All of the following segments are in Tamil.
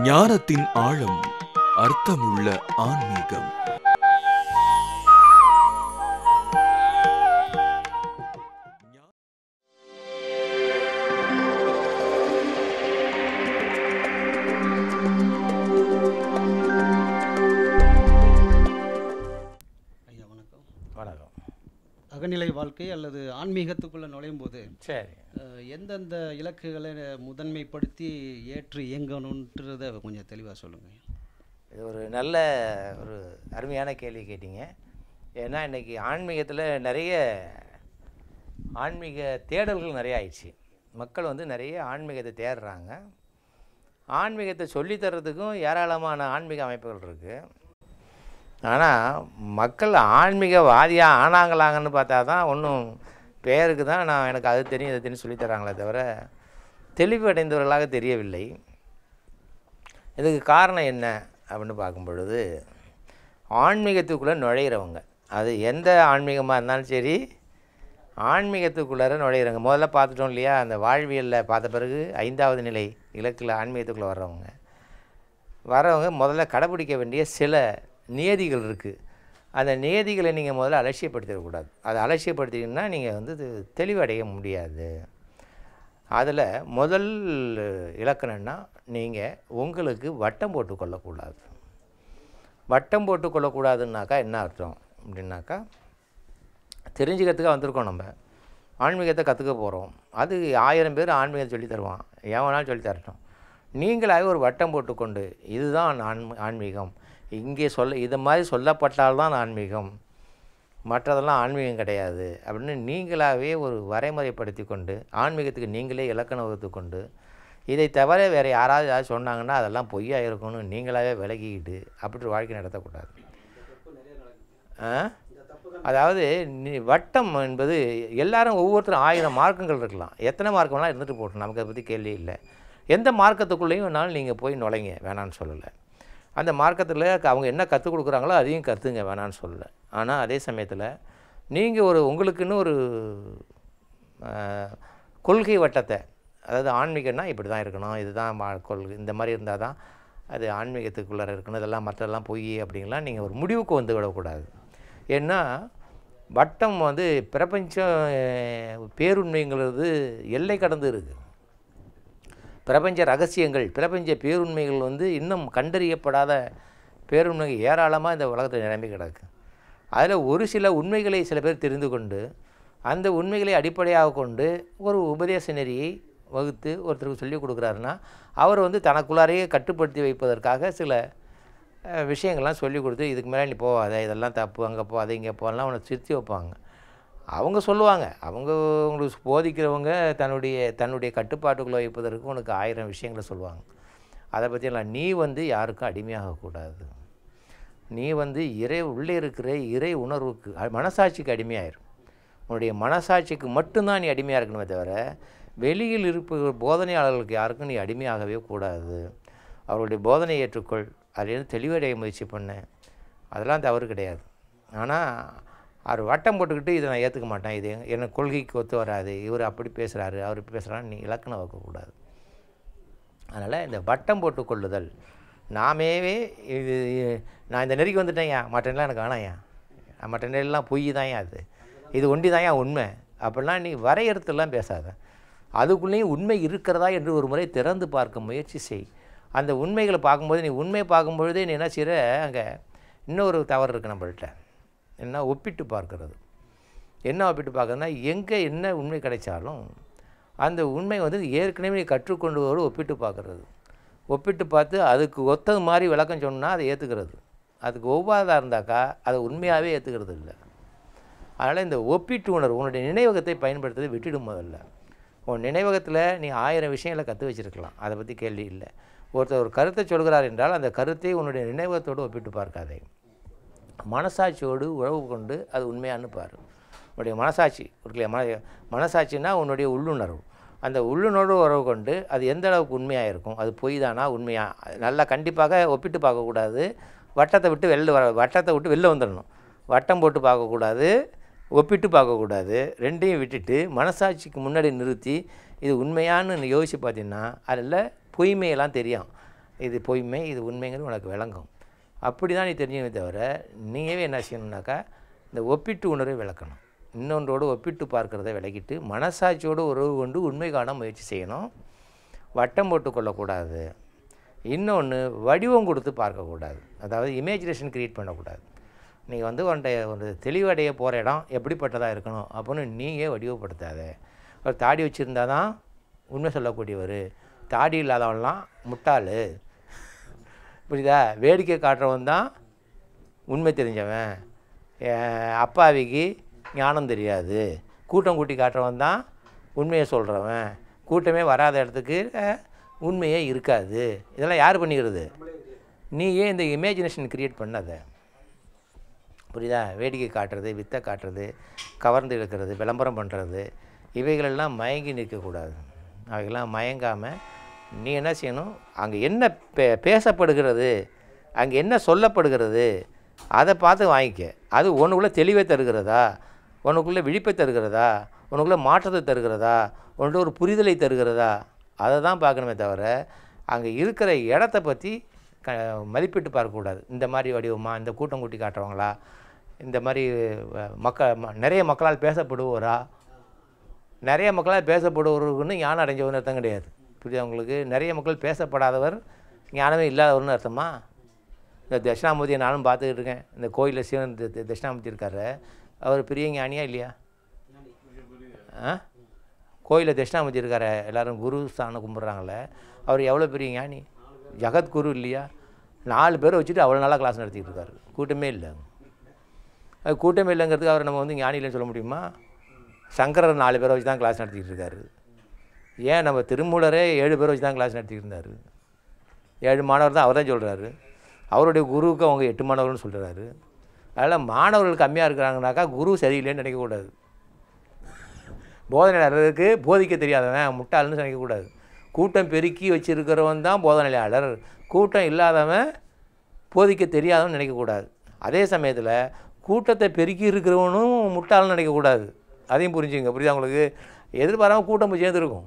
ஞானத்தின் ஆழம், அர்த்தமுள்ள ஆன்மீகம். ஐயா வணக்கம். வணக்கம். அகநிலை வாழ்க்கை அல்லது ஆன்மீகத்துக்குள்ளே நுழையும் போது சரி, எந்தெந்த இலக்குகளை முதன்மைப்படுத்தி ஏற்று இயங்கணுன்றதை கொஞ்சம் தெளிவாக சொல்லுங்கள். இது ஒரு நல்ல ஒரு அருமையான கேள்வி கேட்டீங்க. ஏன்னா இன்றைக்கி ஆன்மீகத்தில் நிறைய ஆன்மீக தேடல்கள் நிறைய ஆயிடுச்சு. மக்கள் வந்து நிறைய ஆன்மீகத்தை தேடுறாங்க. ஆன்மீகத்தை சொல்லித்தரத்துக்கும் ஏராளமான ஆன்மீக அமைப்புகள் இருக்குது. ஆனால் மக்கள் ஆன்மீகவாதியாக ஆனாங்களாங்கன்னு பார்த்தா தான் ஒன்றும் பேருக்கு தான் எனக்கு அது தெரியும் இது தெரியும் சொல்லித்தராங்களே தவிர தெளிவு அடைந்தவர்களாக தெரியவில்லை. இதுக்கு காரணம் என்ன அப்படின்னு பார்க்கும் பொழுது, ஆன்மீகத்துக்குள்ளே நுழையிறவங்க, அது எந்த ஆன்மீகமாக இருந்தாலும் சரி, ஆன்மீகத்துக்குள்ளார நுழையிறவங்க முதல்ல பார்த்துட்டோம் இல்லையா, அந்த வாழ்வியலில் பார்த்த பிறகு 5வது நிலை இலக்கில் ஆன்மீகத்துக்குள்ளே வர்றவங்க முதல்ல கடைப்பிடிக்க வேண்டிய சில நியதிகள் இருக்குது. அந்த நியதிகளை நீங்கள் முதல்ல அலட்சியப்படுத்திடக்கூடாது. அதை அலட்சியப்படுத்திங்கன்னா நீங்கள் வந்து தெளிவடைய முடியாது. அதில் முதல் இலக்கணம்னா, நீங்கள் உங்களுக்கு வட்டம் போட்டு கொள்ளக்கூடாது. வட்டம் போட்டு கொள்ளக்கூடாதுன்னாக்கா என்ன அர்த்தம் அப்படின்னாக்கா, தெரிஞ்சுக்கிறதுக்காக வந்திருக்கோம், நம்ம ஆன்மீகத்தை கற்றுக்க போகிறோம். அது 1000 பேர் ஆன்மீகத்தை சொல்லி தருவான், எவனாலும் சொல்லி தரட்டும். நீங்களாகவே ஒரு வட்டம் போட்டுக்கொண்டு இதுதான் ஆன்மீகம், இங்கே இது மாதிரி சொல்லப்பட்டால்தான் ஆன்மீகம், மற்றதெல்லாம் ஆன்மீகம் கிடையாது அப்படின்னு நீங்களாகவே ஒரு வரைமுறைப்படுத்தி கொண்டு, ஆன்மீகத்துக்கு நீங்களே இலக்கணம் வகுத்து கொண்டு, இதை தவிர வேறு யாராவது சொன்னாங்கன்னா அதெல்லாம் பொய்யா இருக்கும்னு நீங்களாகவே விலகிக்கிட்டு அப்படி வாழ்க்கை நடத்தக்கூடாது. அதாவது வட்டம் என்பது எல்லாரும் ஒவ்வொருத்தரும் 1000 மார்க்கங்கள் இருக்கலாம், எத்தனை மார்க்கம்லாம் இருந்துட்டு போட்டோம், நமக்கு அதை பற்றி கேள்வி இல்லை. எந்த மார்க்கத்துக்குள்ளேயும் வேணாலும் நீங்கள் போய் நுழைங்க, வேணான்னு சொல்லலை. அந்த மார்க்கத்தில் அவங்க என்ன கற்றுக் கொடுக்குறாங்களோ அதையும் கற்றுங்க, வேணான்னு சொல்லலை. ஆனால் அதே சமயத்தில் நீங்கள் உங்களுக்குன்னு ஒரு கொள்கை வட்டத்தை, அதாவது ஆன்மீகம்னா இப்படி தான் இருக்கணும், இதுதான் கொள்கை, இந்த மாதிரி இருந்தால் தான் அது ஆன்மீகத்துக்குள்ளே இருக்கணும், இதெல்லாம் மற்றதெல்லாம் பொய் அப்படிங்கலாம் நீங்கள் ஒரு முடிவுக்கு வந்து விடக்கூடாது. ஏன்னா வட்டம் வந்து பிரபஞ்சம் பேருண்மைங்கிறது எல்லை கடந்து இருக்குது. பிரபஞ்ச ரகசியங்கள், பிரபஞ்ச பேருண்மைகள் வந்து இன்னும் கண்டறியப்படாத பேருண்மைகள் ஏராளமாக இந்த உலகத்தில் நிரம்பி கிடக்கு. அதில் ஒரு சில உண்மைகளை சில பேர் தெரிந்து கொண்டு, அந்த உண்மைகளை அடிப்படையாக கொண்டு ஒரு உபதேச நெறியை வகுத்து ஒருத்தருக்கு சொல்லிக் கொடுக்குறாருன்னா, அவர் வந்து தனக்குள்ளாரையே கட்டுப்படுத்தி வைப்பதற்காக சில விஷயங்கள்லாம் சொல்லிக் கொடுத்து, இதுக்கு மேலே நீ போகாத, இதெல்லாம் தப்பு, அங்கே போகாத, இங்கே போகலாம் அவனை திருத்தி வைப்பாங்க. அவங்க சொல்லுவாங்க, அவங்க உங்களுக்கு போதிக்கிறவங்க தன்னுடைய கட்டுப்பாட்டுக்குள்ளே வைப்பதற்கு உனக்கு 1000 விஷயங்களை சொல்லுவாங்க. அதை பற்றியெல்லாம் நீ வந்து யாருக்கும் அடிமையாகக்கூடாது. நீ வந்து உள்ளே இருக்கிற இறை உணர்வுக்கு, மனசாட்சிக்கு அடிமையாயிரும். உன்னுடைய மனசாட்சிக்கு மட்டும்தான் நீ அடிமையாக இருக்கணுமே தவிர வெளியில் இருப்ப போதனையாளர்களுக்கு யாருக்கும் நீ அடிமையாகவே கூடாது. அவருடைய போதனையை ஏற்றுக்கொள், அதுலேருந்து தெளிவடைய முயற்சி பண்ண, அதெல்லாம் தவறு கிடையாது. ஆனால் அவர் வட்டம் போட்டுக்கிட்டு இதை நான் ஏற்றுக்க மாட்டேன், இது எனக்கு கொள்கைக்கு ஒத்து வராது, இவர் அப்படி பேசுகிறாரு அவர் பேசுகிறான்னு நீ இலக்கணம் வைக்கக்கூடாது. அதனால் இந்த வட்டம் போட்டு கொள்ளுதல், நாமேவே இது நான் இந்த நெறிக்கு வந்துட்டேன்யா, மற்ற நெல்லாம் எனக்கு வேணாம்யா, மற்ற நெல்லாம் பொய் தான், இது ஒண்டி தான் உண்மை அப்படிலாம் நீ வரையறுத்துலாம் பேசாத. அதுக்குள்ளேயும் உண்மை இருக்கிறதா என்று ஒரு முறை திறந்து பார்க்க முயற்சி செய். அந்த உண்மைகளை பார்க்கும்போது, நீ உண்மையை பார்க்கும்பொழுதே நீ என்ன செய்கிற, அங்கே இன்னொரு தவறு இருக்குது நம்மள்கிட்ட, என்ன ஒப்பிட்டு பார்க்கறது. என்ன ஒப்பிட்டு பார்க்குறதுனா, எங்கே என்ன உண்மை கிடைச்சாலும் அந்த உண்மை வந்து ஏற்கனவே நீ கற்றுக்கொண்டு ஒப்பிட்டு பார்க்குறது. ஒப்பிட்டு பார்த்து அதுக்கு ஒத்தது மாதிரி விளக்கம் சொன்னால் அதை ஏற்றுக்கிறது, அதுக்கு ஒவ்வாதாக இருந்தாக்கா அதை உண்மையாகவே ஏற்றுக்கிறது இல்லை. அதனால் இந்த ஒப்பீட்டு உணர்வு உன்னுடைய நினைவகத்தை பயன்படுத்துறதை விட்டுடும். முதல்ல உன் நினைவகத்தில் நீ 1000 விஷயங்களை கற்று வச்சுருக்கலாம், அதை பற்றி கேள்வி இல்லை. ஒருத்தர் ஒரு கருத்தை சொல்கிறார் என்றால் அந்த கருத்தை உன்னுடைய நினைவகத்தோடு ஒப்பிட்டு பார்க்காதே, மனசாட்சியோடு உறவு கொண்டு அது உண்மையானு பாரு. உன்னுடைய மனசாட்சி இருக்குல்லையா, மனசாட்சின்னா உன்னுடைய உள்ளுணர்வு, அந்த உள்ளுணர்வு உறவு கொண்டு அது எந்த அளவுக்கு உண்மையாக இருக்கும், அது பொய் தானா உண்மையாக, நல்லா கண்டிப்பாக ஒப்பிட்டு பார்க்கக்கூடாது. வட்டத்தை விட்டு வெளில வந்துடணும். வட்டம் போட்டு பார்க்கக்கூடாது, ஒப்பிட்டு பார்க்கக்கூடாது. ரெண்டையும் விட்டுட்டு மனசாட்சிக்கு முன்னாடி நிறுத்தி இது உண்மையானு யோசித்து பார்த்தீங்கன்னா அதில் பொய்மையெல்லாம் தெரியும். இது பொய்மை, இது உண்மைங்கிறது உனக்கு விளங்கும். அப்படி தான் நீ தெரிஞ்சுக்கவே தவிர நீயே என்ன செய்யணுன்னாக்கா இந்த ஒப்பிட்டு உணர்வை விளக்கணும். இன்னொன்றோடு ஒப்பிட்டு பார்க்குறத விளக்கிட்டு மனசாட்சியோடு உறவு கொண்டு உண்மை காண முயற்சி செய்யணும். வட்டம் போட்டு கொள்ளக்கூடாது. இன்னொன்று வடிவம் கொடுத்து பார்க்கக்கூடாது. அதாவது இமேஜினேஷன் க்ரியேட் பண்ணக்கூடாது. நீங்கள் வந்து ஒரு தெளிவடைய போகிற இடம் எப்படிப்பட்டதாக இருக்கணும் அப்படின்னு நீங்கள் வடிவப்படுத்தாத. ஒரு தாடி வச்சுருந்தா தான் உண்மை சொல்லக்கூடியவர், தாடி இல்லாதவன்லாம் முட்டாள். புரியுதா? வேடிக்கை காட்டுறவன் தான் உண்மை தெரிஞ்சவன், அப்பாவிக்கு ஞானம் தெரியாது, கூட்டம் கூட்டி காட்டுறவன் தான் உண்மையை சொல்கிறவன், கூட்டமே வராத இடத்துக்கு உண்மையே இருக்காது. இதெல்லாம் யார் பண்ணிக்கிறது? நீ ஏன் இந்த இமேஜினேஷன் க்ரியேட் பண்ணாத? புரியுதா? வேடிக்கை காட்டுறது, வித்தை காட்டுறது, கவர்ந்து இழுக்கிறது, விளம்பரம் பண்ணுறது, இவைகளெல்லாம் மயங்கி நிற்கக்கூடாது. அவைகள்லாம் மயங்காமல் நீ என்ன செய்யணும், அங்கே என்ன பேசப்படுகிறது, அங்கே என்ன சொல்லப்படுகிறது, அதை பார்த்து வாங்கிக்க. அது உனக்குள்ளே தெளிவை தருகிறதா, உனக்குள்ளே விழிப்பை தருகிறதா, உனக்குள்ளே மாற்றத்தை தருகிறதா, உன்கிட்ட ஒரு புரிதலை தருகிறதா, அதை தான் பார்க்கணுமே தவிர அங்கே இருக்கிற இடத்த பற்றி மதிப்பிட்டு பார்க்கக்கூடாது. இந்த மாதிரி வடிவமா, இந்த கூட்டம் கூட்டி காட்டுறவங்களா, இந்த மாதிரி நிறைய மக்களால் பேசப்படுவோரா, நிறைய மக்களால் பேசப்படுவவருக்குன்னு ஞானம் அடைஞ்சவர்னு அர்த்தம் கிடையாது. புரியுது உங்களுக்கு? நிறைய மக்கள் பேசப்படாதவர் ஞானமே இல்லாதவர்னு அர்த்தமா? இந்த தட்சிணாமூர்த்தியை நானும் பார்த்துக்கிட்டு இருக்கேன். இந்த கோயிலில் சிவன் தட்சிணாமூர்த்தி இருக்கார், அவர் பெரிய ஞானியா இல்லையா? கோயிலில் தட்சிணாமூர்த்தி இருக்கார், எல்லோரும் குரு ஸ்தானம் கும்பிட்றாங்களே, அவர் எவ்வளோ பெரிய ஞானி, ஜகத்குரு இல்லையா? 4 பேரை வச்சுட்டு அவ்வளோ நாளாக கிளாஸ் நடத்திக்கிட்டு இருக்காரு. கூட்டமே இல்லை. அது கூட்டமே இல்லைங்கிறதுக்கு அவர் நம்ம வந்து ஞானி இல்லைன்னு சொல்ல முடியுமா? சங்கரர் 4 பேரை வச்சு தான் கிளாஸ் நடத்திக்கிட்டு இருக்காரு. ஏன் நம்ம திருமூலரே 7 பேரை வச்சு தான் கிளாஸ் நடத்திக்கிட்டு இருந்தார். 7 மாணவர் தான் அவர் தான் சொல்கிறாரு. அவருடைய குருவுக்கு அவங்க 8 மாணவர்கள்னு சொல்கிறாரு. அதனால் மாணவர்கள் கம்மியாக இருக்கிறாங்கனாக்கா குரு சரியில்லைன்னு நினைக்கக்கூடாது. போதனையாளருக்கு போதிக்க தெரியாதவன் முட்டாள்னு நினைக்கக்கூடாது. கூட்டம் பெருக்கி வச்சுருக்கிறவன் தான் போதனையாளர், கூட்டம் இல்லாதவன் போதிக்க தெரியாதவன் நினைக்கக்கூடாது. அதே சமயத்தில் கூட்டத்தை பெருக்கி இருக்கிறவனும் முட்டாள்னு நினைக்கக்கூடாது. அதையும் புரிஞ்சுங்க. புரியுதா உங்களுக்கு? எதிர்பாராமல் கூட்டம் போய் சேர்ந்துருக்கும்.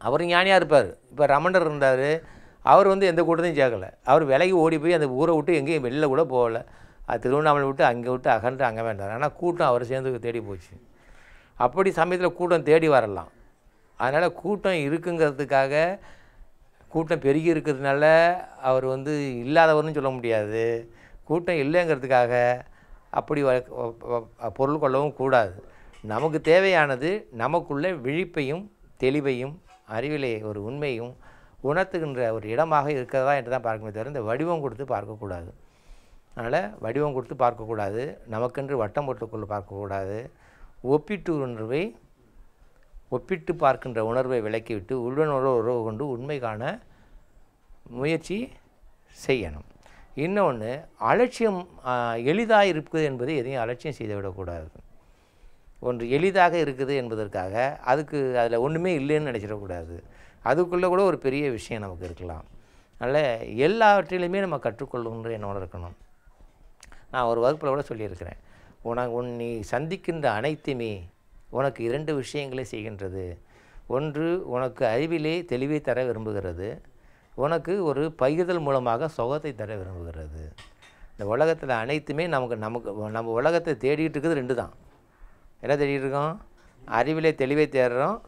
அவர் ஞானியாக இருப்பார். இப்போ ரமணர் இருந்தார், அவர் வந்து எந்த கூட்டத்தையும் சேர்க்கலை. அவர் விலகி ஓடி போய் அந்த ஊரை விட்டு எங்கேயும் வெளில கூட போகலை. அது திருவண்ணாமலை விட்டு அங்கே விட்டு அகன்று அங்கே வேண்டார். ஆனால் கூட்டம் அவர் சேர்ந்து தேடி போச்சு. அப்படி சமயத்தில் கூட்டம் தேடி வரலாம். அதனால் கூட்டம் இருக்குங்கிறதுக்காக, கூட்டம் பெருகி இருக்கிறதுனால அவர் வந்து இல்லாதவர்னு சொல்ல முடியாது. கூட்டம் இல்லைங்கிறதுக்காக அப்படி பொருள் கொள்ளவும் கூடாது. நமக்கு தேவையானது நமக்குள்ளே விழிப்பையும் தெளிவையும் அறிவிலே ஒரு உண்மையும் உணர்த்துகின்ற ஒரு இடமாக இருக்கிறதா என்று தான் பார்க்கவே தவிர இந்த வடிவம் கொடுத்து பார்க்கக்கூடாது. அதனால் வடிவம் கொடுத்து பார்க்கக்கூடாது, நமக்கென்று வட்டம் போட்டுக்கொள்ள பார்க்கக்கூடாது. ஒப்பிட்டு பார்க்கின்ற உணர்வை விலக்கிவிட்டு உள்ளுணர்வு உறவு கொண்டு உண்மை காண முயற்சி செய்யணும். இன்னொன்று, அலட்சியம் எளிதாக இருக்குது என்பது எதையும் அலட்சியம் செய்துவிடக்கூடாது. ஒன்று எளிதாக இருக்குது என்பதற்காக அதில் ஒன்றுமே இல்லைன்னு நினச்சிடக்கூடாது. அதுக்குள்ளே கூட ஒரு பெரிய விஷயம் நமக்கு இருக்கலாம். அதனால் எல்லாவற்றிலையுமே நம்ம கற்றுக்கொள்ளுன்ற எண்ணோடு இருக்கணும். நான் ஒரு வகுப்பில் கூட சொல்லியிருக்கிறேன், நீ சந்திக்கின்ற அனைத்துமே உனக்கு 2 விஷயங்களை செய்கின்றது. ஒன்று, உனக்கு அறிவிலே தெளிவை தர விரும்புகிறது. உனக்கு ஒரு பகிர்தல் மூலமாக சுகத்தை தர விரும்புகிறது. இந்த உலகத்தில் அனைத்துமே நம்ம உலகத்தை தேடிட்டு இருக்குது 2 தான். என்ன தேடிட்டு இருக்கோம்? அறிவிலே தெளிவை தேடுறோம்,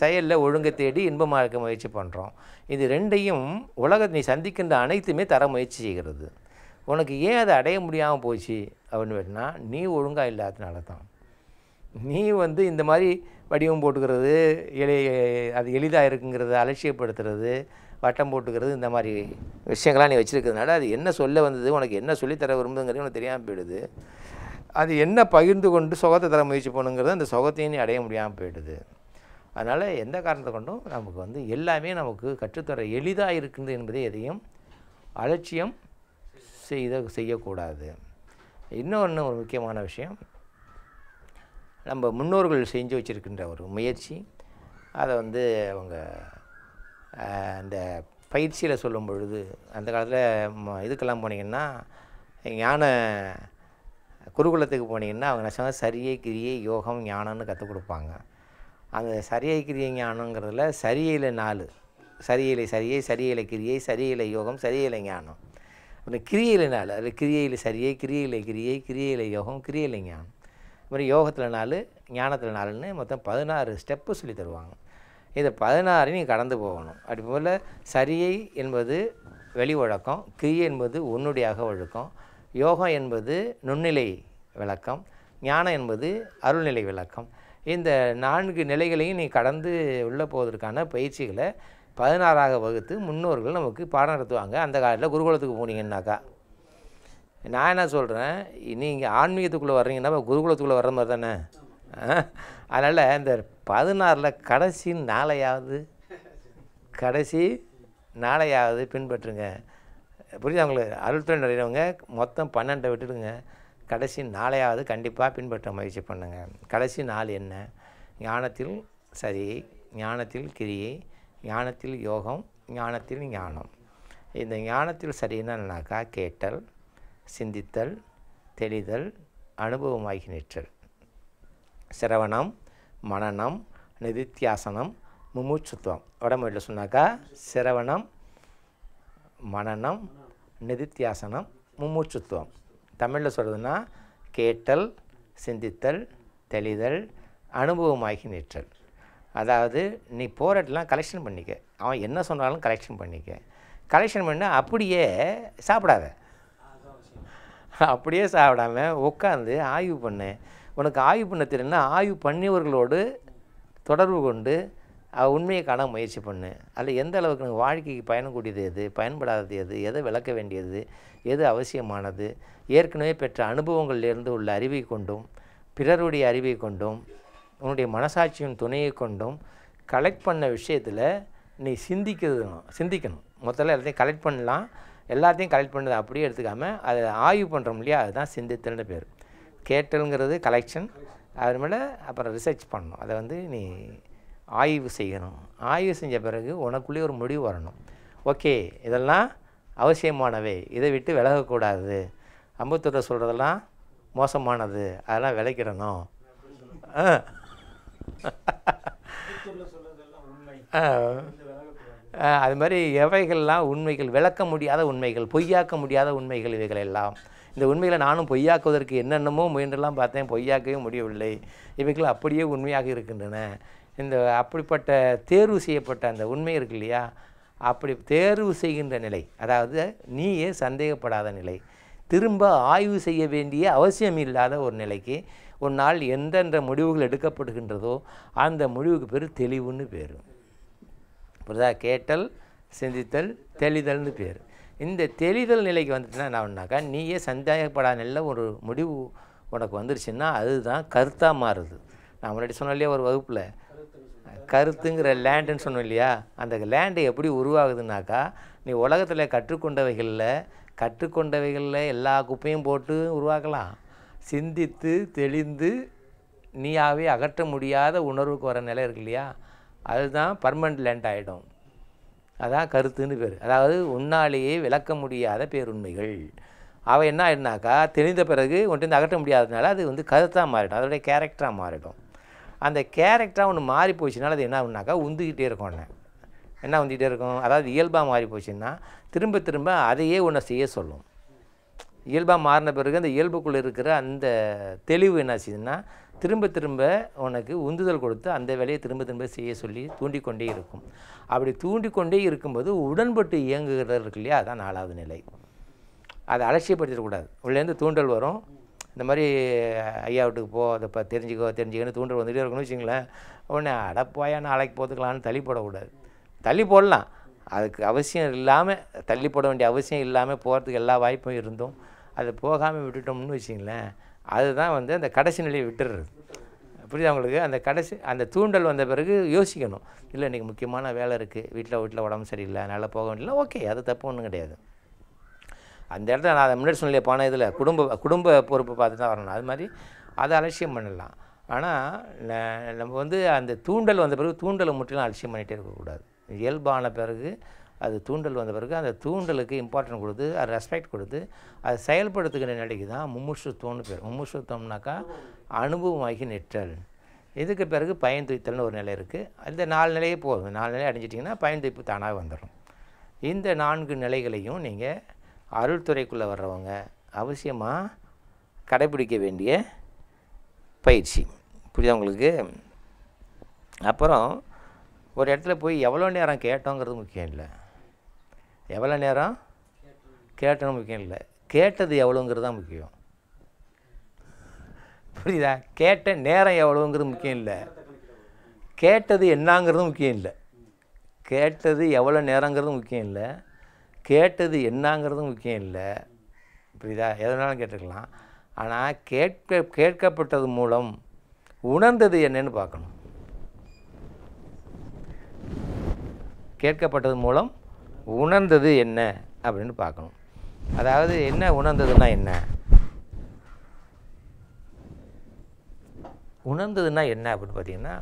செயலில் ஒழுங்கை தேடி இன்பமாக இருக்க முயற்சி பண்ணுறோம். இது 2ஐயும் நீ சந்திக்கின்ற அனைத்துமே தர முயற்சி செய்கிறது. உனக்கு ஏன் அதை அடைய முடியாமல் போச்சு அப்படின்னு வேணுன்னா, நீ ஒழுங்காக இல்லாததுனால தான். நீ வந்து இந்த மாதிரி வடிவம் போட்டுக்கிறது, அது எளிதாக இருக்குங்கிறத அலட்சியப்படுத்துறது, வட்டம் போட்டுக்கிறது, இந்த மாதிரி விஷயங்கள்லாம் நீ வச்சுருக்கிறதுனால அது என்ன சொல்ல வந்தது, உனக்கு என்ன சொல்லித்தர விரும்புங்கிறது உனக்கு தெரியாமல் போயிடுது. அது என்ன பகிர்ந்து கொண்டு சுகத்தை தர முயற்சி பண்ணுங்கிறது அந்த சுகத்தையும் நீ அடைய முடியாமல் போயிடுது. அதனால் எந்த காரணத்தை கொண்டும் நமக்கு வந்து எல்லாமே நமக்கு கற்றுத்தர எளிதாக இருக்குது என்பதை எதையும் அலட்சியம் செய்யக்கூடாது. இன்னொன்று ஒரு முக்கியமான விஷயம், நம்ம முன்னோர்கள் செஞ்சு வச்சுருக்கின்ற ஒரு முயற்சி, அதை வந்து அவங்க அந்த பயிற்சியில் சொல்லும் பொழுது, அந்த காலத்தில் இதுக்கெல்லாம் போனீங்கன்னா, ஞான குருகுலத்துக்கு போனீங்கன்னா அவங்க என்ன சரியை கிரியை யோகம் ஞானம்னு கற்றுக் கொடுப்பாங்க. அந்த சரியை கிரியை ஞானங்கிறதுல சரியில் 4, சரியலை சரியை, சரியலை கிரியை, சரியலை யோகம், சரியலை ஞானம். அப்புறம் கிரியையில் 4, அது கிரியையில் சரியை, கிரியையில் கிரியை, கிரியையில் யோகம், கிரியையில் ஞானம். அப்புறம் யோகத்தில் 4, ஞானத்தில் 4ன்னு மொத்தம் 16 ஸ்டெப்பு சொல்லி தருவாங்க. இதை 16 நீங்கள் கடந்து போகணும். அப்படி போல் சரியை என்பது வெளி ஒழுக்கம், கிரியை என்பது உன்னுடைய அக ஒழுக்கம், யோகம் என்பது நுண்ணிலை விளக்கம், ஞானம் என்பது அருள்நிலை விளக்கம். இந்த 4 நிலைகளையும் நீ கடந்து உள்ளே போவதற்கான பயிற்சிகளை 16ஆக வகுத்து முன்னோர்கள் நமக்கு பாடம் நடத்துவாங்க. அந்த காலத்தில் குருகுலத்துக்கு போனீங்கன்னாக்கா, நான் என்ன சொல்கிறேன், நீங்கள் ஆன்மீகத்துக்குள்ளே வர்றீங்கன்னா குருகுலத்துக்குள்ளே வர்ற மாதிரி தானே. அதனால் இந்த 16ல் கடைசி நாளையாவது பின்பற்றுங்க. புரியுது உங்களுக்கு? அருள்துறை நிறையவங்க மொத்தம் 12 விட்டுடுங்க, கடைசி 4ஆவது கண்டிப்பாக பின்பற்ற முயற்சி பண்ணுங்கள். கடைசி 4 என்ன? ஞானத்தில் சரியை, ஞானத்தில் கிரியை, ஞானத்தில் யோகம், ஞானத்தில் ஞானம். இந்த ஞானத்தில் சரியினாக்கா கேட்டல், சிந்தித்தல், தெளிதல், அனுபவமாகி நிற்றல். சிரவணம், மனனம், நிதித்தியாசனம், முமுட்சுத்துவம். வடமொழியில் சொன்னாக்கா சிரவணம், மனனம், நிதித்தியாசனம், முமுட்சுத்துவம். தமிழில் சொல்கிறதுனா கேட்டல், சிந்தித்தல், தெளிதல், அனுபவமாகி நிற்றல். அதாவது நீ போராட்டெலாம் கலெக்ஷன் பண்ணிக்க, அவன் என்ன சொன்னாலும் கலெக்ஷன் பண்ணிக்க. கலெக்ஷன் பண்ணால் அப்படியே சாப்பிடாத, அப்படியே சாப்பிடாமல் உட்காந்து ஆய்வு பண்ணு. உனக்கு ஆய்வு பண்ண தெரியும்னா ஆய்வு பண்ணியவர்களோடு தொடர்பு கொண்டு உண்மையை காண முயற்சி பண்ணு. அதில் எந்த அளவுக்கு எனக்கு வாழ்க்கைக்கு பயணக்கூடியது எது, பயன்படாதது எது, எதை விளக்க வேண்டியது, எது அவசியமானது, ஏற்கனவே பெற்ற அனுபவங்களிலிருந்து உள்ள அறிவை கொண்டும் பிறருடைய அறிவை கொண்டும் உன்னுடைய மனசாட்சியின் துணையை கொண்டும் கலெக்ட் பண்ண விஷயத்தில் நீ சிந்திக்கணும். முதல்ல எல்லாத்தையும் கலெக்ட் பண்ணலாம், எல்லாத்தையும் கலெக்ட் பண்ணதை அப்படியே எடுத்துக்காமல் அதை ஆய்வு பண்ணுறோம் இல்லையா, அதுதான் சிந்தித்தல்னு பேர். கேட்டலுங்கிறது கலெக்ஷன், அது மேலே அப்புறம் ரிசர்ச் பண்ணணும். அதை நீ ஆய்வு செய்யணும். ஆய்வு செஞ்ச பிறகு உனக்குள்ளே ஒரு முடிவு வரணும். ஓகே, இதெல்லாம் அவசியமானவை, இதை விட்டு விலகக்கூடாது. அம்பத்தூரில் சொல்கிறதெல்லாம் மோசமானது, அதெல்லாம் விளைக்கிடணும். அது மாதிரி எவைகள்லாம் உண்மைகள், விளக்க முடியாத உண்மைகள், பொய்யாக்க முடியாத உண்மைகள், இவைகள் எல்லாம். இந்த உண்மைகளை நானும் பொய்யாக்குவதற்கு என்னென்னமோ முயன்றெல்லாம் பார்த்தேன், பொய்யாக்கவே முடியவில்லை. இவைகள் அப்படியே உண்மையாக இருக்கின்றன. இந்த அப்படிப்பட்ட தேர்வு செய்யப்பட்ட அந்த உண்மை இருக்கு இல்லையா, அப்படி தேர்வு செய்கின்ற நிலை, அதாவது நீயே சந்தேகப்படாத நிலை, திரும்ப ஆய்வு செய்ய வேண்டிய அவசியம் இல்லாத ஒரு நிலைக்கு ஒரு நாள் எந்தெந்த முடிவுகள் எடுக்கப்படுகின்றதோ அந்த முடிவுக்கு பேர் தெளிவுன்னு பேர். புரியுதா? கேட்டல், சிந்தித்தல், தெளிதல்னு பேர். இந்த தெளிதல் நிலைக்கு வந்துட்டுனா என்ன பண்ணாக்கா, நீயே சந்தேகப்படாத நிலையில் ஒரு முடிவு உனக்கு வந்துருச்சுன்னா அதுதான் கருத்தாக மாறுது. நான் முன்னாடி சொன்னேன் இல்லையா ஒரு வகுப்பில், கருத்துங்கிற லேண்டுன்னு சொன்னோம் இல்லையா, அந்த லேண்டு எப்படி உருவாகுதுனாக்கா, நீ உலகத்தில் கற்றுக்கொண்டவைகளில் எல்லா குப்பையும் போட்டு உருவாக்கலாம். சிந்தித்து தெளிந்து நீயாவே அகற்ற முடியாத உணர்வுக்கு வர நிலை இருக்கு இல்லையா, அதுதான் பர்மனண்ட் லேண்ட் ஆகிடும். அதான் கருத்துன்னு பேர். அதாவது உன்னாலேயே விளக்க முடியாத பேருண்மைகள். அவை என்ன ஆகிடுனாக்கா, தெளிந்த பிறகு ஒன்று அகற்ற முடியாததுனால அது கருத்தாக மாறிடும், அதோடைய கேரக்டராக மாறிடும். அந்த கேரக்டராக ஒன்று மாறி போச்சுனால அது என்ன ஆகுனாக்கா உந்துக்கிட்டே இருக்கும். என்ன உந்துக்கிட்டே இருக்கும், அதாவது இயல்பாக மாறி போச்சுன்னா திரும்ப திரும்ப அதையே ஒன்றை செய்ய சொல்லும். இயல்பாக மாறின பிறகு அந்த இயல்புக்குள்ளே இருக்கிற அந்த தெளிவு என்ன செய்யுதுன்னா திரும்ப திரும்ப உனக்கு உந்துதல் கொடுத்து அந்த வேலையை திரும்ப திரும்ப செய்ய சொல்லி தூண்டிக்கொண்டே இருக்கும். அப்படி தூண்டிக்கொண்டே இருக்கும்போது உடன்பட்டு இயங்குகிறது இருக்கு இல்லையா, அதான் 4ஆவது நிலை. அதை அலட்சியப்படுத்திடக்கூடாது. உள்ளேருந்து தூண்டல் வரும், இந்த மாதிரி ஐயா வீட்டுக்கு போ, அதை தெரிஞ்சுக்கன்னு தூண்டல் வந்துகிட்டே இருக்கணும்னு வச்சுங்களேன். உடனே அடப்பாயா நாளைக்கு போட்டுக்கலான்னு தள்ளி போடக்கூடாது. தள்ளி போடலாம், அதுக்கு அவசியம் இல்லாமல், தள்ளி போட வேண்டிய அவசியம் இல்லாமல் போகிறதுக்கு எல்லா வாய்ப்பும் இருந்தும் அதை போகாமல் விட்டுட்டோம்னு வச்சிங்களேன், அதுதான் அந்த கடைசி நிலையை விட்டுடுறது. புரியுது அவங்களுக்கு? அந்த தூண்டல் வந்த பிறகு யோசிக்கணும், இல்லை இன்றைக்கி முக்கியமான வேலை இருக்குது, வீட்டில் உடம்பு சரியில்லை, நல்லா போக வேண்டியல, ஓகே, அது தப்பு ஒன்றும் கிடையாது. அந்த இடத்துல நான் அதை முன்னாடி சொன்னலையே போன இதில் குடும்ப பொறுப்பை பார்த்து தான் வரணும். அது மாதிரி அதை அலட்சியம் பண்ணலாம். ஆனால் நம்ம அந்த தூண்டல் வந்த பிறகு தூண்டலை முற்றிலும் அலட்சியம் பண்ணிகிட்டே இருக்கக்கூடாது. இயல்பான பிறகு அது தூண்டல் வந்த பிறகு அந்த தூண்டலுக்கு இம்பார்ட்டன்ட் கொடுத்து அதை ரெஸ்பெக்ட் கொடுத்து அதை செயல்படுத்துகிற நிலைக்கு தான் முமுட்சுத்துவம்னு பேர். முமுட்சுத்துவம்னாக்கா அனுபவமாகி நிற்றல். இதுக்கு பிறகு பயன்துய்த்தல்னு ஒரு நிலை இருக்குது. அந்த 4 நிலையே போதும். 4 நிலையை அடைஞ்சிட்டிங்கன்னா பயன்துய்ப்பு தானாக வந்துடும். இந்த 4 நிலைகளையும் நீங்கள் அருள்துறைக்குள்ளே வர்றவங்க அவசியமாக கடைப்பிடிக்க வேண்டிய பயிற்சி. புரியுதா உங்களுக்கு? அப்புறம் ஒரு இடத்துல போய் எவ்வளோ நேரம் கேட்டோங்கிறது முக்கியம் இல்லை, எவ்வளோ நேரம் கேட்டோன்னு முக்கியம் இல்லை, கேட்டது எவ்வளோங்கிறது தான் முக்கியம். புரியுதா? கேட்ட நேரம் எவ்வளோங்கிறது முக்கியம் இல்லை, கேட்டது என்னங்கிறது முக்கியம் இல்லை. கேட்டது எவ்வளோ நேரங்கிறது முக்கியம் இல்லை, கேட்டது என்னங்கிறது முக்கியம் இல்லை. புரியுதா? எதனாலும் கேட்டுக்கலாம். ஆனால் கேட்கப்பட்டது மூலம் உணர்ந்தது என்னன்னு பார்க்கணும். கேட்கப்பட்டது மூலம் உணர்ந்தது என்ன அப்படின்னு பார்க்கணும். அதாவது என்ன உணர்ந்ததுன்னா என்ன, உணர்ந்ததுன்னா என்ன அப்படின்னு பார்த்தீங்கன்னா,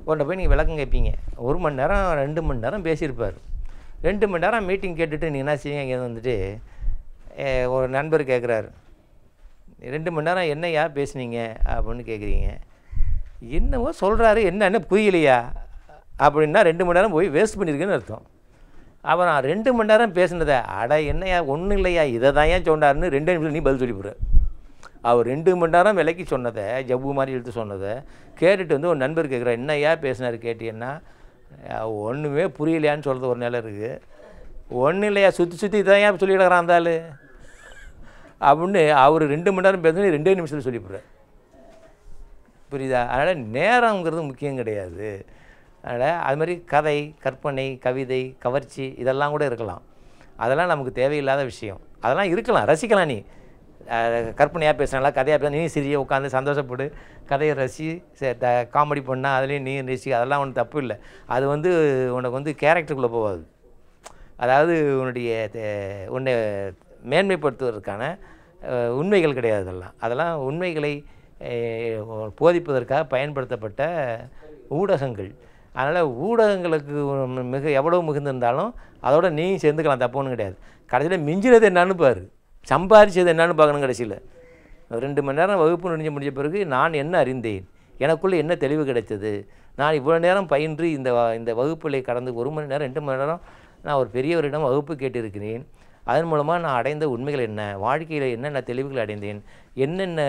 உன்னை போய் நீங்கள் விளக்கம் கேட்பீங்க. 1 மணி நேரம் 2 மணி நேரம் பேசியிருப்பார். 2 மணி நேரம் மீட்டிங் கேட்டுட்டு நீங்கள் என்ன செய்வீங்க, இங்கே வந்துட்டு ஒரு நண்பர் கேட்குறாரு, 2 மணி நேரம் என்னையா பேசுனீங்க அப்படின்னு கேட்குறீங்க. என்னவோ சொல்கிறாரு, என்னென்ன புரியலையா அப்படின்னா 2 மணி நேரம் போய் வேஸ்ட் பண்ணியிருக்கேன்னு அர்த்தம். அப்புறம் 2 மணி நேரம் பேசுனதை அட என்னையா ஒன்றும் இல்லையா இதை தான் ஏன் சொன்னார்னு 2 நிமிஷம் நீ பதில் சொல்லிவிடுற. அவர் 2 மணி நேரம் விலைக்கு சொன்னதை, ஜவ்வு மாதிரி இழுத்து சொன்னதை கேட்டுட்டு வந்து ஒரு நண்பர் கேட்குறா, என்னையா பேசினார் கேட்டீங்கன்னா, ஒன்றுமே புரியலையான்னு சொல்கிறது ஒரு நிலை இருக்குது. ஒன்றும் இல்லையா சுற்றி இதான் ஏன் சொல்லிடுறான் இருந்தாலும் அப்படின்னு அவர் 2 மணி நேரம் பேசுனா 2 நிமிஷத்தில் சொல்லிவிடுறார். புரியுதா? அதனால் நேரங்கிறது முக்கியம் கிடையாது. அதனால் அது மாதிரி கதை, கற்பனை, கவிதை, கவர்ச்சி இதெல்லாம் கூட இருக்கலாம். அதெல்லாம் நமக்கு தேவையில்லாத விஷயம். அதெல்லாம் இருக்கலாம், ரசிக்கலாம். நீ கற்பனையாக பேசுனால கதையாக பேச நீ சிறிய உட்காந்து சந்தோஷப்படு, கதையை ரசி காமெடி பண்ணால் அதுலேயும் நீ ரசி, அதெல்லாம் ஒன்றும் தப்பு இல்லை. அது வந்து உனக்கு வந்து கேரக்டருக்குள்ளே போகாது. அதாவது உன்னை மேன்மைப்படுத்துவதற்கான உண்மைகள் கிடையாது. அதெல்லாம் உண்மைகளை போதிப்பதற்காக பயன்படுத்தப்பட்ட ஊடகங்கள். அதனால் ஊடகங்களுக்கு எவ்வளோ மிகுந்திருந்தாலும் அதோட நீயும் சேர்ந்துக்கலாம், தப்பு ஒன்றும் கிடையாது. கடைசியில் மிஞ்சினது என்னான்னு பாரு, சம்பாதிச்சது என்னான்னு பார்க்கணும். கடைசியில் 2 மணி நேரம் வகுப்பு முடிஞ்ச பிறகு நான் என்ன அறிந்தேன், எனக்குள்ளே என்ன தெளிவு கிடைத்தது, நான் இவ்வளோ நேரம் பயின்று இந்த வகுப்புகளை கடந்து 1 மணி நேரம் 2 மணி நேரம் நான் ஒரு பெரியவரிடம் வகுப்பு கேட்டிருக்கிறேன். அதன் மூலமாக நான் அடைந்த உண்மைகள் என்ன, வாழ்க்கையில் என்னென்ன தெளிவுகள் அடைந்தேன், என்னென்ன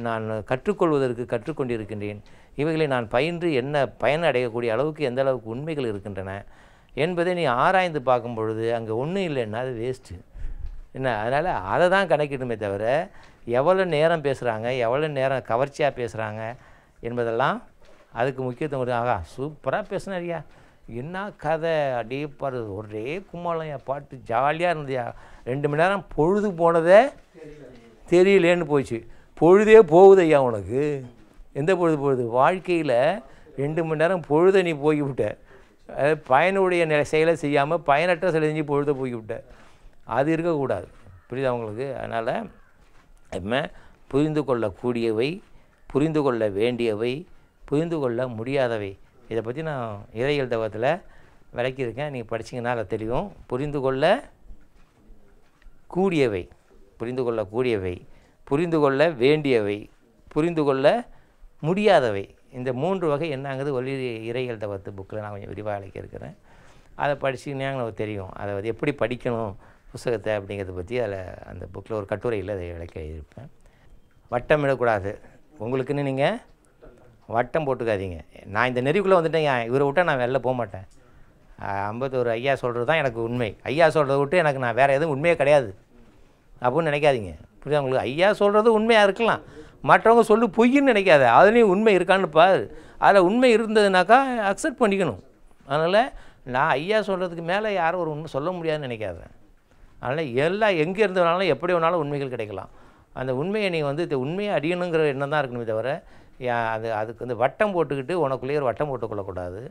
நான் கற்றுக்கொண்டிருக்கின்றேன், இவைகளை நான் பயின்று என்ன பயன் அடையக்கூடிய அளவுக்கு எந்த அளவுக்கு உண்மைகள் இருக்கின்றன என்பதை நீ ஆராய்ந்து பார்க்கும் பொழுது அங்கே ஒன்றும் இல்லைன்னா அது வேஸ்ட்டு என்ன. அதனால் அதை தான் கணக்கிடுமே தவிர எவ்வளோ நேரம் பேசுகிறாங்க, எவ்வளோ நேரம் கவர்ச்சியாக பேசுகிறாங்க என்பதெல்லாம் அதுக்கு முக்கியத்துவம் கொடுத்து, ஆகா சூப்பராக பேசுனாரியா, என்ன கதை அடிப்பாரு, ஒரே கும்மாளையா, பாட்டு ஜாலியாக இருந்தியா, 2 மணி நேரம் பொழுது போனதே தெரியலேன்னு போச்சு. பொழுதே போகுது ஐயா உனக்கு. எந்த பொழுது போகுது? வாழ்க்கையில் 2 மணி நேரம் பொழுதை நீ போய்விட்ட. அதாவது பயனுடைய செயலை செய்யாமல் பயனற்ற செயலை செஞ்சு பொழுதை போய்விட்ட. அது இருக்கக்கூடாது. புரியுதா உங்களுக்கு? அதனால் நம்ம புரிந்து கொள்ளக்கூடியவை, புரிந்து கொள்ள வேண்டியவை, புரிந்து கொள்ள முடியாதவை, இதை பற்றி நான் இறையியல் தவத்தில் விளக்கியிருக்கேன். நீங்கள் படிச்சிங்கன்னா அதை தெரியும். புரிந்து கொள்ள கூடியவை, புரிந்து கொள்ளக்கூடியவை, புரிந்து கொள்ள வேண்டியவை, புரிந்து கொள்ள முடியாதவை, இந்த 3 வகை என்னங்கிறது ஒளி இறையியல் தவத்து புக்கில் நான் கொஞ்சம் விரிவாக விளக்கியிருக்கிறேன். அதை படிச்சிங்கன்னா நமக்கு தெரியும். அதை வந்து எப்படி படிக்கணும் புத்தகத்தை அப்படிங்கிறத பற்றி அதில் அந்த புக்கில் ஒரு கட்டுரையில் அதை விளக்க எழுதியிருப்பேன். வட்டமிடக்கூடாது. உங்களுக்குன்னு நீங்கள் வட்டம் போட்டுக்காதீங்க. நான் இந்த நெறிக்குள்ளே வந்துட்டேன், இவரை விட்டால் நான் வெளில போக மாட்டேன். 51 ஐயா சொல்கிறது தான் எனக்கு உண்மை, ஐயா சொல்கிறத விட்டு எனக்கு நான் வேறு எதுவும் உண்மையே கிடையாது அப்படின்னு நினைக்காதீங்க. புரியுதா உங்களுக்கு? ஐயா சொல்கிறது உண்மையாக இருக்கலாம், மற்றவங்க சொல்லு பொய்ன்னு நினைக்காத, அதுலேயும் உண்மை இருக்கான்னு பாரு. அதில் உண்மை இருந்ததுனாக்கா அக்செப்ட் பண்ணிக்கணும். அதனால் நான் ஐயா சொல்கிறதுக்கு மேலே யாரும் ஒரு உண்மை சொல்ல முடியாதுன்னு நினைக்காத. அதனால் எல்லாம் எங்கே இருந்ததுனாலும் எப்படி வேணாலும் உண்மைகள் கிடைக்கலாம். அந்த உண்மையை நீங்கள் வந்து உண்மையை அடியணுங்கிற எண்ணம் தான் இருக்கணுமே தவிர அதுக்கு வந்து வட்டம் போட்டுக்கிட்டு உனக்குள்ளேயே ஒரு வட்டம் போட்டுக்கொள்ளக்கூடாது.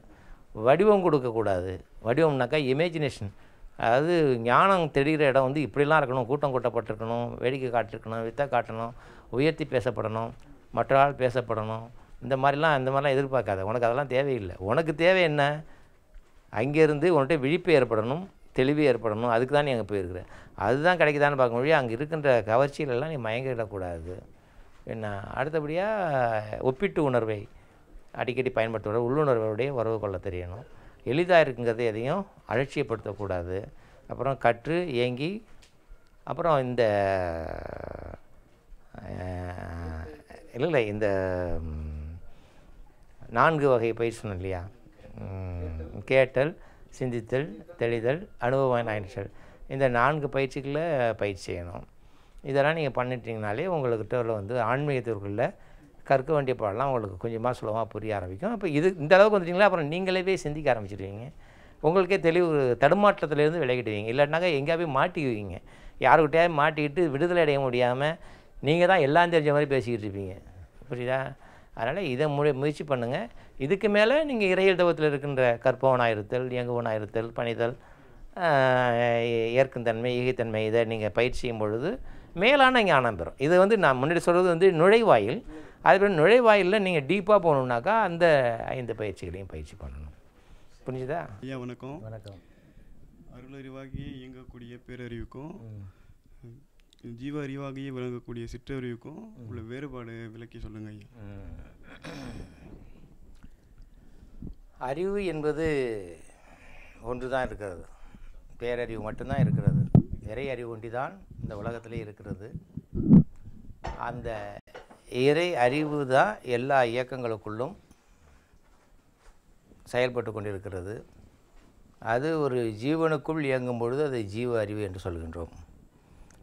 வடிவம் கொடுக்கக்கூடாது. வடிவம்னாக்கா இமேஜினேஷன். அதாவது ஞானம் தெரிகிற இடம் வந்து இப்படிலாம் இருக்கணும், கூட்டம் கூட்டப்பட்டிருக்கணும், வேடிக்கை காட்டிருக்கணும், வித்தை காட்டணும், உயர்த்தி பேசப்படணும், மற்றவர்கள் பேசப்படணும், இந்த மாதிரிலாம் எதிர்பார்க்காத. உனக்கு அதெல்லாம் தேவையில்லை. உனக்கு தேவை என்ன? அங்கேருந்து உன்கிட்ட விழிப்பு ஏற்படணும், தெளிவு ஏற்படணும். அதுக்கு தான் நீ அங்கே போயிருக்கிற. அதுதான் கிடைக்குதான்னு பார்க்க முடியும். அங்கே இருக்கின்ற கவர்ச்சியிலெல்லாம் நீ மயங்கிடக்கூடாது. என்ன அடுத்தபடியாக ஒப்பீட்டு உணர்வை அடிக்கடி பயன்படுத்த உள்ளுணர்வோடைய உறவு கொள்ள தெரியணும். எளிதாக இருக்குங்கிறது எதையும் அலட்சியப்படுத்தக்கூடாது. அப்புறம் கற்று ஏங்கி அப்புறம் இந்த இல்லை இந்த 4 வகை பயிற்சி சொன்னேன் இல்லையா, கேட்டல், சிந்தித்தல், தெளிதல், அனுபவம் ஆயிடுச்சல், இந்த 4 பயிற்சிகளை பயிற்சி செய்யணும். இதெல்லாம் நீங்கள் பண்ணிட்டீங்கனாலே உங்கள்கிட்ட வந்து ஆன்மீகத்திற்குள்ளே கற்க வேண்டிய பாடலாம் உங்களுக்கு கொஞ்சமாக சுலபமாக புரிய ஆரம்பிக்கும். அப்போ இந்த அளவுக்கு வந்துட்டிங்களா அப்புறம் நீங்களே சிந்திக்க ஆரம்பிச்சிடுவீங்க. உங்களுக்கே தெளிவு தடுமாற்றத்துலேருந்து விலகிடுவீங்க. இல்லாட்டினாக்கா எங்கேயா போய் மாட்டிக்குவீங்க. யாருக்கிட்டையாவது மாட்டிக்கிட்டு விடுதலை அடைய முடியாமல் நீங்கள் தான் எல்லாம் தெரிஞ்ச மாதிரி பேசிக்கிட்டு இருப்பீங்க. புரியுதா? அதனால் இதை முயற்சி பண்ணுங்கள். இதுக்கு மேலே நீங்கள் இறையியல் தவத்தில் இருக்கின்ற கற்பவனாக இருத்தல், இயங்குவனாக இருத்தல், பணிதல், ஏற்கும் தன்மை, ஈகைத்தன்மை, இதை நீங்கள் பயிற்சி செய்யும் பொழுது மேலான ஞானம் பெறும். இது வந்து நான் முன்னாடி சொல்கிறது வந்து நுழைவாயில். அதுக்கப்புறம் நுழைவாயிலில் நீங்கள் டீப்பாக போகணுன்னாக்கா அந்த 5 பயிற்சிகளையும் பயிற்சி பண்ணணும். புரிஞ்சுதா? ஐயா வணக்கம். வணக்கம். அருளறிவாகியே இயங்கக்கூடிய பேரறிவுக்கும் ஜீவ அறிவாகியே விளங்கக்கூடிய சிற்றறிவுக்கும் உள்ள வேறுபாடு விளக்கி சொல்லுங்க ஐயா. அறிவு என்பது ஒன்று தான் இருக்கிறது. பேரறிவு மட்டும்தான் இருக்கிறது. இறை அறிவு ஒன்றி தான் இந்த உலகத்திலே இருக்கிறது. அந்த இறை அறிவு தான் எல்லா இயக்கங்களுக்குள்ளும் செயல்பட்டு கொண்டிருக்கிறது. அது ஒரு ஜீவனுக்குள் இயங்கும் பொழுது அதை ஜீவ அறிவு என்று சொல்கின்றோம்.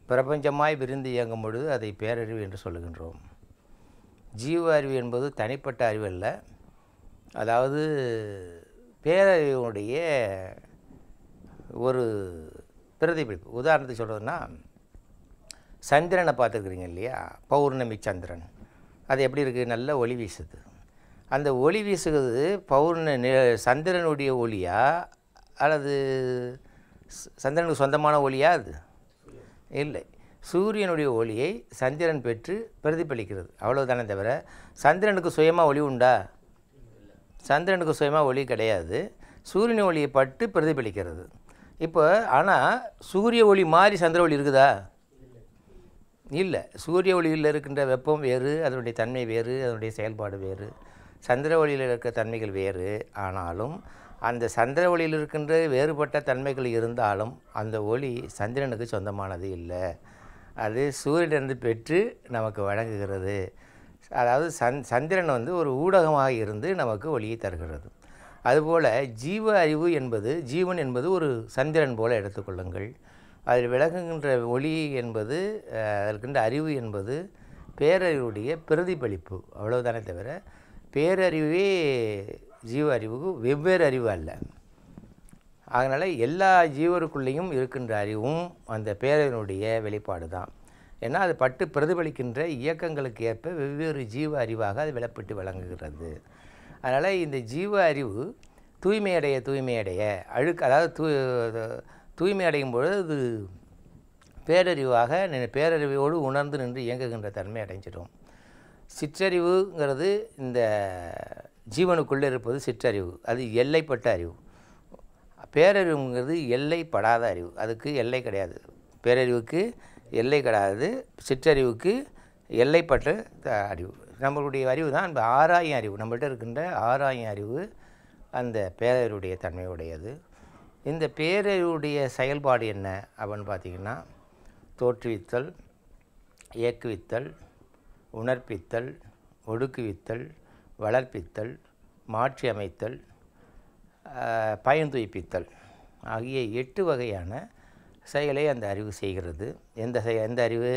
பிரபஞ்சமாய் விரிந்து இயங்கும் பொழுது அதை பேரறிவு என்று சொல்லுகின்றோம். ஜீவ அறிவு என்பது தனிப்பட்ட அறிவு அல்ல. அதாவது பேரறிவுடைய ஒரு பிரதிபலிப்பு. உதாரணத்துக்கு சொல்கிறதுனா, சந்திரனை பார்த்துருக்குறீங்க இல்லையா, பௌர்ணமி சந்திரன். அது எப்படி இருக்குது? நல்ல ஒளி வீசுது. அந்த ஒளி வீசுகிறது சந்திரனுடைய ஒளியா அல்லது சந்திரனுக்கு சொந்தமான ஒளியா? அது இல்லை. சூரியனுடைய ஒளியை சந்திரன் பெற்று பிரதிபலிக்கிறது, அவ்வளோதானே தவிர சந்திரனுக்கு சுயமாக ஒளி உண்டா? சந்திரனுக்கு சுயமாக ஒளி கிடையாது. சூரியன் ஒளியை பட்டு பிரதிபலிக்கிறது. இப்போ ஆனால் சூரிய ஒளி மாதிரி சந்திர ஒளி இருக்குதா? இல்லை. சூரிய ஒளியில் இருக்கின்ற வெப்பம் வேறு, அதனுடைய தன்மை வேறு, அதனுடைய செயல்பாடு வேறு. சந்திர ஒளியில் இருக்கிற தன்மைகள் வேறு. ஆனாலும் அந்த சந்திர ஒளியில் இருக்கின்ற வேறுபட்ட தன்மைகள் இருந்தாலும் அந்த ஒளி சந்திரனுக்கு சொந்தமானது இல்லை. அது சூரியனிலிருந்து பெற்று நமக்கு வழங்குகிறது. அதாவது சந்திரன் வந்து ஒரு ஊடகமாக இருந்து நமக்கு ஒளியை தருகிறது. அதுபோல் ஜீவ அறிவு என்பது, ஜீவன் என்பது ஒரு சந்திரன் போல எடுத்துக்கொள்ளுங்கள். அதில் விளங்குகின்ற ஒளி என்பது, இருக்கின்ற அறிவு என்பது பேரறிவுடைய பிரதிபலிப்பு, அவ்வளவுதானே தவிர பேரறிவே ஜீவ அறிவுக்கு வெவ்வேறு அறிவு அல்ல. அதனால் எல்லா ஜீவருக்குள்ளேயும் இருக்கின்ற அறிவும் அந்த பேரறிவினுடைய வெளிப்பாடு தான். ஏன்னா அது பட்டு பிரதிபலிக்கின்ற இயக்கங்களுக்கு ஏற்ப வெவ்வேறு ஜீவ அறிவாக அது விளப்பட்டு விளங்குகிறது. அதனால் இந்த ஜீவ அறிவு தூய்மையடைய அதாவது தூய்மை அடையும் பொழுது அது பேரறிவாக பேரறிவோடு உணர்ந்து நின்று இயங்குகின்ற தன்மை அடைஞ்சிடும். சிற்றறிவுங்கிறது இந்த ஜீவனுக்குள்ளே இருப்பது சிற்றறிவு, அது எல்லைப்பட்ட அறிவு. பேரறிவுங்கிறது எல்லைப்படாத அறிவு, அதுக்கு எல்லை கிடையாது. பேரறிவுக்கு எல்லை கிடையாது, சிற்றறிவுக்கு எல்லைப்பட்ட அறிவு. நம்மளுடைய அறிவு தான் அந்த ஆராயும் அறிவு. நம்மள்கிட்ட இருக்கின்ற ஆராயும் அறிவு அந்த பேரறிவுடைய தன்மையுடையது. இந்த பேரறிவுடைய செயல்பாடு என்ன அப்படின்னு பார்த்திங்கன்னா, தோற்றுவித்தல், இயக்குவித்தல், உணர்ப்பித்தல், ஒடுக்குவித்தல், வளர்ப்பித்தல், மாற்றி அமைத்தல், பயந்துயிப்பித்தல் ஆகிய 8 வகையான செயலை அந்த அறிவு செய்கிறது. எந்த அறிவு?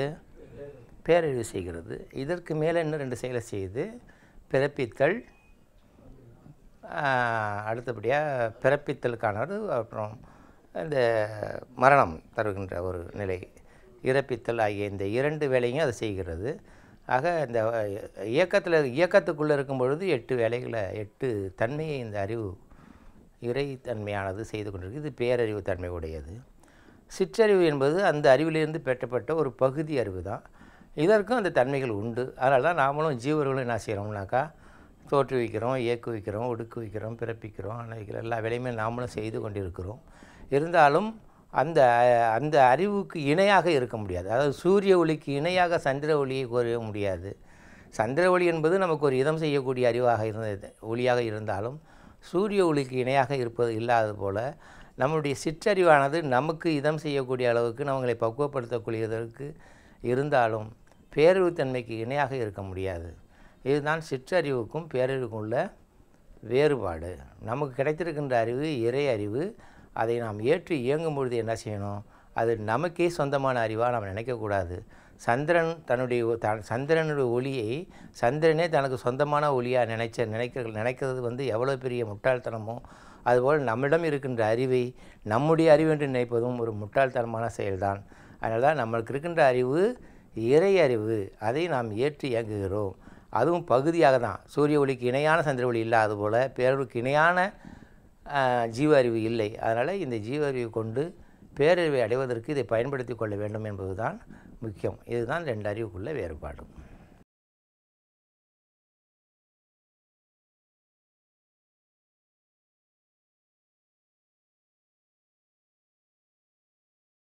பேரறிவு செய்கிறது. இதற்கு மேலே இன்னும் 2 செயலை செய்து பிறப்பித்தல், அடுத்தபடியாக பிறப்பித்தலுக்கானது, அப்புறம் இந்த மரணம் தருகின்ற ஒரு நிலை, இறப்பித்தல் ஆகிய இந்த 2 வேலையும் அது செய்கிறது. ஆக இந்த இயக்கத்துக்குள்ளே இருக்கும் பொழுது 8 வேலைகளை 8 தன்மையை இந்த அறிவு இறை தன்மையானது செய்து கொண்டிருக்கு. இது பேரறிவு தன்மை உடையது. சிற்றறிவு என்பது அந்த அறிவிலிருந்து பெற்றப்பட்ட ஒரு பகுதி அறிவு தான். இதற்கும் அந்த தன்மைகள் உண்டு. அதனால தான் நாமளும் ஜீவர்களும் என்ன செய்கிறோம்னாக்கா, தோற்றுவிக்கிறோம், இயக்குவிக்கிறோம், ஒடுக்குவிக்கிறோம், பிறப்பிக்கிறோம், அணைக்கிறோம், எல்லா வேலையுமே நாமளும் செய்து கொண்டிருக்கிறோம். இருந்தாலும் அந்த அறிவுக்கு இணையாக இருக்க முடியாது. அதாவது சூரிய ஒளிக்கு இணையாக சந்திர ஒளியை கோர முடியாது. சந்திர ஒளி என்பது நமக்கு ஒரு இதம் செய்யக்கூடிய அறிவாக இருந்தது ஒளியாக இருந்தாலும் சூரிய ஒளிக்கு இணையாக இருப்பது இல்லாதது போல நம்முடைய சிற்றறிவானது நமக்கு இதம் செய்யக்கூடிய அளவுக்கு நம்மளை பக்குவப்படுத்தக்கூடியதற்கு இருந்தாலும் பேரறிவுத்தன்மைக்கு இணையாக இருக்க முடியாது. இதுதான் சிற்றறிவுக்கும் பேரறிவுக்கும் உள்ள வேறுபாடு. நமக்கு கிடைத்திருக்கின்ற அறிவு இறை அறிவு. அதை நாம் ஏற்று இயங்கும் பொழுது என்ன செய்யணும்? அது நமக்கே சொந்தமான அறிவாக நாம் நினைக்கக்கூடாது. சந்திரன் சந்திரனுடைய ஒளியை சந்திரனே தனக்கு சொந்தமான ஒளியாக நினைக்கிறது எவ்வளோ பெரிய முட்டாள்தனமோ, அதுபோல் நம்மிடம் இருக்கின்ற அறிவை நம்முடைய அறிவு என்று நினைப்பதும் ஒரு முட்டாள்தனமான செயல்தான். அதனால தான் நம்மளுக்கு இருக்கின்ற அறிவு இறை அறிவு. அதை நாம் ஏற்று இயங்குகிறோம். அதுவும் பகுதியாக தான். சூரிய ஒளிக்கு இணையான சந்திர ஒளி இல்லாத போல் பேரறிவுக்கு இணையான ஜீவ அறிவு இல்லை. அதனால் இந்த ஜீவ அறிவை கொண்டு பேரறிவை அடைவதற்கு இதை பயன்படுத்தி கொள்ள வேண்டும் என்பதுதான் முக்கியம். இதுதான் 2 அறிவுக்குள்ள வேறுபாடு.